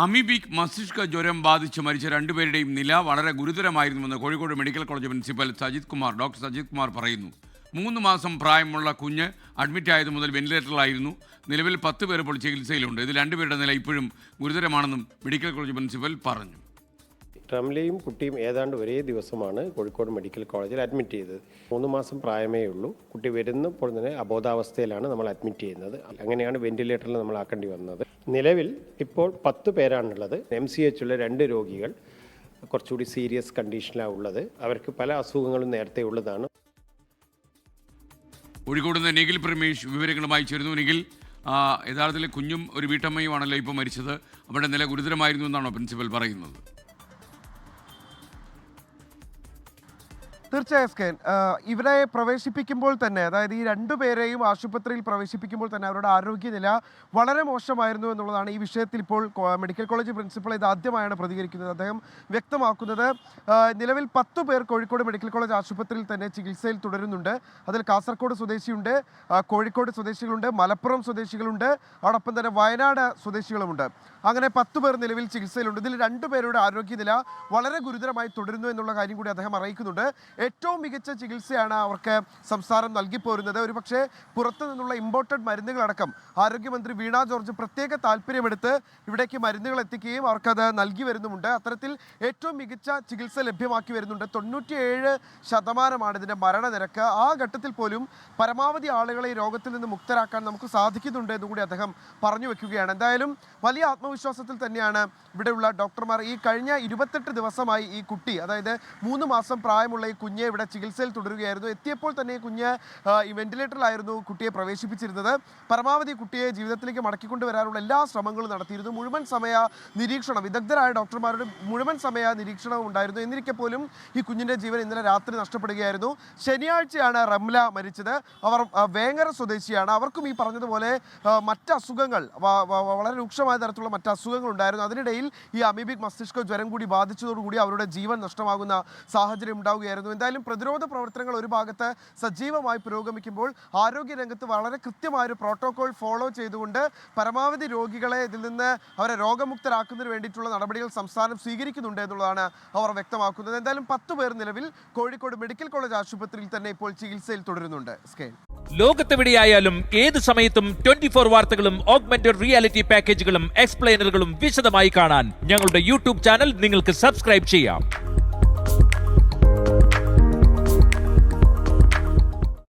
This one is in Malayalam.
അമീബിക് മസ്തിഷ്ക ജ്വരം ബാധിച്ച് മരിച്ച രണ്ടുപേരുടെയും നില വളരെ ഗുരുതരമായിരുന്നുവെന്ന് Kozhikode medical college principal doctor Sajith Kumar പറയുന്നു. 3 മാസം പ്രായമുള്ള കുഞ്ഞ് അഡ്മിറ്റായത് മുതൽ വെന്റിലേറ്ററിലായിരുന്നു. നിലവിൽ 10 പേർ ഇപ്പോൾ ചികിത്സയിലുണ്ട്. ഇതിൽ 2 പേരുടെ നില ഇപ്പോഴും ഗുരുതരമാണെന്നും മെഡിക്കൽ കോളേജ് പ്രിൻസിപ്പൽ പറഞ്ഞു. റംലയും കുട്ടിയും ഏതാണ്ട് ഒരേ ദിവസമാണ് കോഴിക്കോട് മെഡിക്കൽ കോളേജിൽ അഡ്മിറ്റ് ചെയ്തത്. 3 മാസം പ്രായമേ ഉള്ളൂ. കുട്ടി വരുന്നപ്പോൾ തന്നെ അബോധാവസ്ഥയിലാണ് നമ്മൾ അഡ്മിറ്റ് ചെയ്യുന്നത്. അങ്ങനെയാണ് വെന്റിലേറ്ററിൽ നമ്മൾ ആക്കേണ്ടി വന്നത്. നിലവിൽ ഇപ്പോൾ 10 പേരാണുള്ളത്. MCHലുള്ള 2 രോഗികൾ കുറച്ചുകൂടി സീരിയസ് കണ്ടീഷനിലാണ് ഉള്ളത്. അവർക്ക് പല അസുഖങ്ങളും നേരത്തെ ഉള്ളതാണ്. കോഴിക്കോട് നിന്ന് നിഖിൽ പ്രമേഷ് വിവരങ്ങളുമായി ചേരുന്നു. നിഖിൽ, യഥാർത്ഥത്തിൽ കുഞ്ഞും ഒരു വീട്ടമ്മയുമാണല്ലോ ഇപ്പോൾ മരിച്ചത്. അവരുടെ നില ഗുരുതരമായിരുന്നു എന്നാണോ പ്രിൻസിപ്പൽ പറയുന്നത്? തീർച്ചയായും ഇവരെ പ്രവേശിപ്പിക്കുമ്പോൾ തന്നെ, അതായത് ഈ 2 പേരെയും ആശുപത്രിയിൽ പ്രവേശിപ്പിക്കുമ്പോൾ തന്നെ അവരുടെ ആരോഗ്യനില വളരെ മോശമായിരുന്നു എന്നുള്ളതാണ് ഈ വിഷയത്തിൽ ഇപ്പോൾ മെഡിക്കൽ കോളേജ് പ്രിൻസിപ്പൽ ഇതാദ്യമായാണ് പ്രതികരിക്കുന്നത്. അദ്ദേഹം വ്യക്തമാക്കുന്നത് നിലവിൽ 10 പേർ കോഴിക്കോട് മെഡിക്കൽ കോളേജ് ആശുപത്രിയിൽ തന്നെ ചികിത്സയിൽ തുടരുന്നുണ്ട്. അതിൽ കാസർഗോഡ് സ്വദേശിയുണ്ട്, കോഴിക്കോട് സ്വദേശികളുണ്ട്, മലപ്പുറം സ്വദേശികളുണ്ട്, അതോടൊപ്പം തന്നെ വയനാട് സ്വദേശികളുമുണ്ട്. അങ്ങനെ 10 പേർ നിലവിൽ ചികിത്സയിലുണ്ട്. ഇതിൽ 2 പേരുടെ ആരോഗ്യനില വളരെ ഗുരുതരമായി തുടരുന്നു എന്നുള്ള കാര്യം കൂടി അദ്ദേഹം അറിയിക്കുന്നുണ്ട്. ഏറ്റവും മികച്ച ചികിത്സയാണ് അവർക്ക് സംസ്ഥാനം നൽകിപ്പോരുന്നത്. ഒരുപക്ഷെ പുറത്തു നിന്നുള്ള ഇമ്പോർട്ടഡ് മരുന്നുകളടക്കം ആരോഗ്യമന്ത്രി വീണ ജോർജ് പ്രത്യേക താല്പര്യമെടുത്ത് ഇവിടേക്ക് മരുന്നുകൾ എത്തിക്കുകയും അവർക്കത് നൽകി വരുന്നുമുണ്ട്. അത്തരത്തിൽ ഏറ്റവും മികച്ച ചികിത്സ ലഭ്യമാക്കി വരുന്നുണ്ട്. 97% ഇതിൻ്റെ മരണനിരക്ക്. ആ ഘട്ടത്തിൽ പോലും പരമാവധി ആളുകളെ ഈ രോഗത്തിൽ നിന്ന് മുക്തരാക്കാൻ നമുക്ക് സാധിക്കുന്നുണ്ട് എന്നുകൂടി അദ്ദേഹം പറഞ്ഞു വെക്കുകയാണ്. എന്തായാലും വലിയ ആത്മവിശ്വാസത്തിൽ തന്നെയാണ് ഇവിടെയുള്ള ഡോക്ടർമാർ. ഈ കഴിഞ്ഞ 28 ദിവസമായി ഈ കുട്ടി, അതായത് 3 മാസം പ്രായമുള്ള ഈ കുഞ്ഞ് ഇവിടെ ചികിത്സയിൽ തുടരുകയായിരുന്നു. എത്തിയപ്പോൾ തന്നെ ഈ കുഞ്ഞ് ഈ വെന്റിലേറ്ററിലായിരുന്നു കുട്ടിയെ പ്രവേശിപ്പിച്ചിരുന്നത്. പരമാവധി കുട്ടിയെ ജീവിതത്തിലേക്ക് മടക്കിക്കൊണ്ടുവരാനുള്ള എല്ലാ ശ്രമങ്ങളും നടത്തിയിരുന്നു. മുഴുവൻ സമയ നിരീക്ഷണം, വിദഗ്ധരായ ഡോക്ടർമാരുടെ മുഴുവൻ സമയ നിരീക്ഷണവും ഉണ്ടായിരുന്നു. എന്നിരിക്കെ പോലും ഈ കുഞ്ഞിൻ്റെ ജീവൻ ഇന്നലെ രാത്രി നഷ്ടപ്പെടുകയായിരുന്നു. ശനിയാഴ്ചയാണ് റംല മരിച്ചത്. അവർ വേങ്ങര സ്വദേശിയാണ്. അവർക്കും ഈ പറഞ്ഞതുപോലെ മറ്റ് അസുഖങ്ങൾ, വളരെ രൂക്ഷമായ തരത്തിലുള്ള മറ്റ് അസുഖങ്ങൾ ഉണ്ടായിരുന്നു. അതിനിടയിൽ ഈ അമീബിക് മസ്തിഷ്ക ജ്വരം കൂടി ബാധിച്ചതോടുകൂടി അവരുടെ ജീവൻ നഷ്ടമാകുന്ന സാഹചര്യം ഉണ്ടാവുകയായിരുന്നു. എന്തായാലും പ്രതിരോധ പ്രവർത്തനങ്ങൾ ഒരു ഭാഗത്ത് സജീവമായി പുരോഗമിക്കുമ്പോൾ ആരോഗ്യരംഗത്ത് വളരെ കൃത്യമായൊരു പ്രോട്ടോകോൾ ഫോളോ ചെയ്തുകൊണ്ട് പരമാവധി രോഗികളെ ഇതിൽ നിന്ന് അവരെ രോഗമുക്തരാക്കുന്നതിന് വേണ്ടിയിട്ടുള്ള നടപടികൾ സംസ്ഥാനം സ്വീകരിക്കുന്നുണ്ട് എന്നുള്ളതാണ് അവർ വ്യക്തമാക്കുന്നത്. എന്തായാലും 10 പേർ നിലവിൽ കോഴിക്കോട് മെഡിക്കൽ കോളേജ് ആശുപത്രിയിൽ തന്നെ ഇപ്പോൾ ചികിത്സയിൽ തുടരുന്നുണ്ട്. ലോകത്തെവിടെയായാലും ഏത് സമയത്തും 24 വാർത്തകളും ഓഗ്മെന്റഡ് റിയാലിറ്റി പാക്കേജുകളും എക്സ്പ്ലെയിനറുകളും വിശദമായി കാണാൻ ഞങ്ങളുടെ യൂട്യൂബ് ചാനൽ നിങ്ങൾക്ക് സബ്സ്ക്രൈബ് ചെയ്യാം.